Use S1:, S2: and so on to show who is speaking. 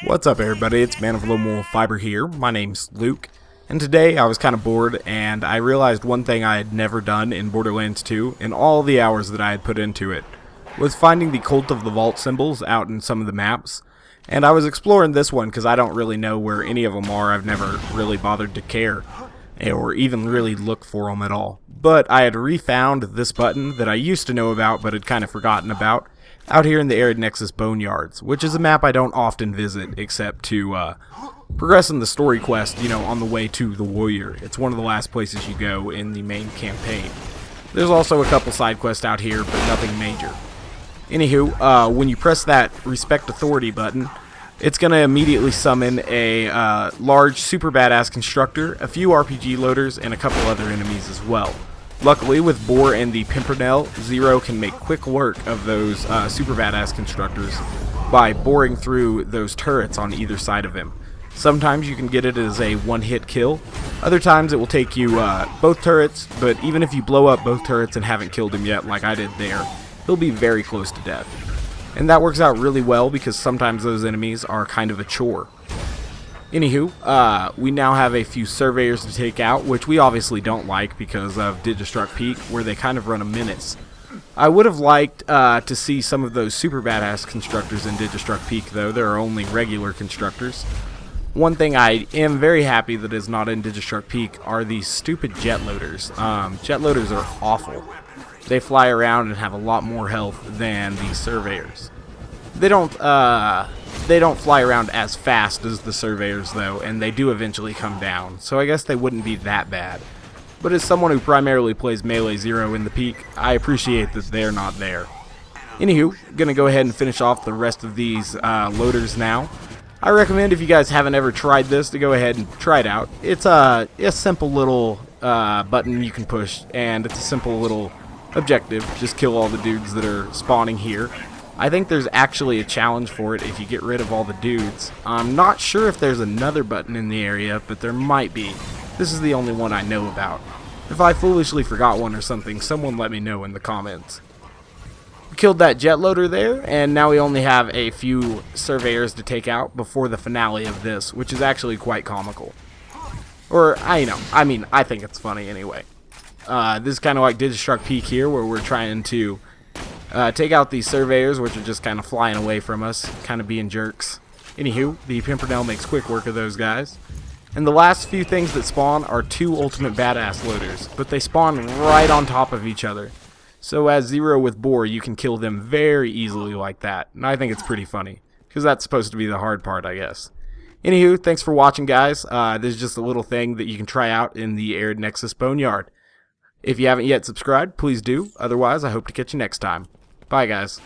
S1: What's up everybody, it's Man of Low Moral Fiber here. My name's Luke, and today I was kind of bored and I realized one thing I had never done in Borderlands 2 in all the hours that I had put into it was finding the Cult of the Vault symbols out in some of the maps. And I was exploring this one because I don't really know where any of them are. I've never really bothered to care or even really look for them at all. But I had refound this button that I used to know about but had kind of forgotten about out here in the Arid Nexus Boneyards, which is a map I don't often visit except to progress in the story quest, you know, on the way to the Warrior. It's one of the last places you go in the main campaign. There's also a couple side quests out here, but nothing major. Anywho, when you press that Respect Authority button, it's going to immediately summon a large super badass constructor, a few RPG loaders, and a couple other enemies as well. Luckily, with Boar and the Pimpernel, Zero can make quick work of those super badass constructors by boring through those turrets on either side of him. Sometimes you can get it as a one-hit kill. Other times it will take you both turrets, but even if you blow up both turrets and haven't killed him yet like I did there, he'll be very close to death. And that works out really well because sometimes those enemies are kind of a chore. Anywho, we now have a few surveyors to take out, which we obviously don't like because of Digistruct Peak, where they kind of run a menace. I would have liked to see some of those super badass constructors in Digistruct Peak, though. There are only regular constructors. One thing I am very happy that is not in Digistruct Peak are these stupid jet loaders. Jet loaders are awful. They fly around and have a lot more health than the surveyors. They don't fly around as fast as the surveyors though, and they do eventually come down, so I guess they wouldn't be that bad. But as someone who primarily plays Melee Zero in the Peak, I appreciate that they're not there. Anywho, gonna go ahead and finish off the rest of these loaders now. I recommend, if you guys haven't ever tried this, to go ahead and try it out. It's a simple little button you can push, and it's a simple little objective. Just kill all the dudes that are spawning here. I think there's actually a challenge for it if you get rid of all the dudes. I'm not sure if there's another button in the area, but there might be. This is the only one I know about. If I foolishly forgot one or something, someone let me know in the comments. We killed that jet loader there, and now we only have a few surveyors to take out before the finale of this, which is actually quite comical. Or, I think it's funny anyway. This is kind of like Digistruct Peak here, where we're trying to take out these surveyors, which are just kind of flying away from us, kind of being jerks. Anywho, the Pimpernel makes quick work of those guys. And the last few things that spawn are two ultimate badass loaders, but they spawn right on top of each other. So as Zero with Boar, you can kill them very easily like that. And I think it's pretty funny, because that's supposed to be the hard part, I guess. Anywho, thanks for watching, guys. This is just a little thing that you can try out in the Arid Nexus Boneyard. If you haven't yet subscribed, please do. Otherwise, I hope to catch you next time. Bye, guys.